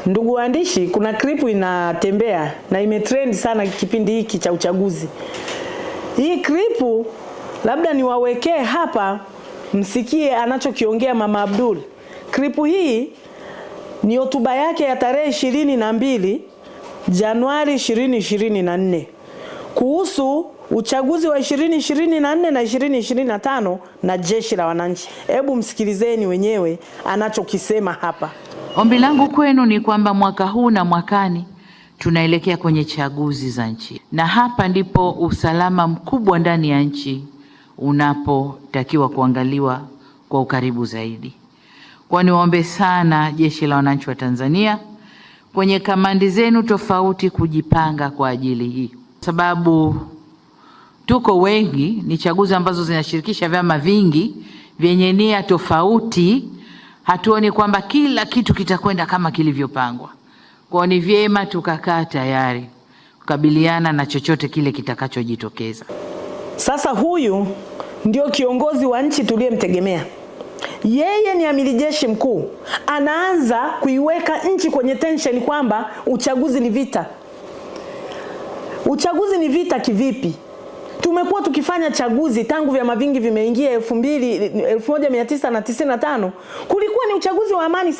Ndugu waandishi, kuna klipu inatembea na imetrend sana kipindi hiki cha uchaguzi. Hii klipu labda niwawekee hapa msikie anachokiongea Mama Abdul. Klipu hii ni hotuba yake ya tarehe 22 Januari 2024 kuhusu uchaguzi wa 2024 na 2025 na Jeshi la Wananchi. Hebu msikilizeni wenyewe anachokisema hapa. Ombi langu kwenu ni kwamba mwaka huu na mwakani tunaelekea kwenye chaguzi za nchi, na hapa ndipo usalama mkubwa ndani ya nchi unapotakiwa kuangaliwa kwa ukaribu zaidi. Kwa niwaombe sana Jeshi la Wananchi wa Tanzania kwenye kamandi zenu tofauti kujipanga kwa ajili hii, sababu tuko wengi, ni chaguzi ambazo zinashirikisha vyama vingi vyenye nia tofauti. Hatuoni kwamba kila kitu kitakwenda kama kilivyopangwa. Kwa ni vyema tukakaa tayari kukabiliana na chochote kile kitakachojitokeza. Sasa huyu ndio kiongozi wa nchi tuliyemtegemea. Yeye ni amiri jeshi mkuu, anaanza kuiweka nchi kwenye tension kwamba uchaguzi ni vita. Uchaguzi ni vita kivipi? Tumekuwa tukifanya chaguzi tangu vyama vingi vimeingia 1995, kulikuwa ni uchaguzi wa amani.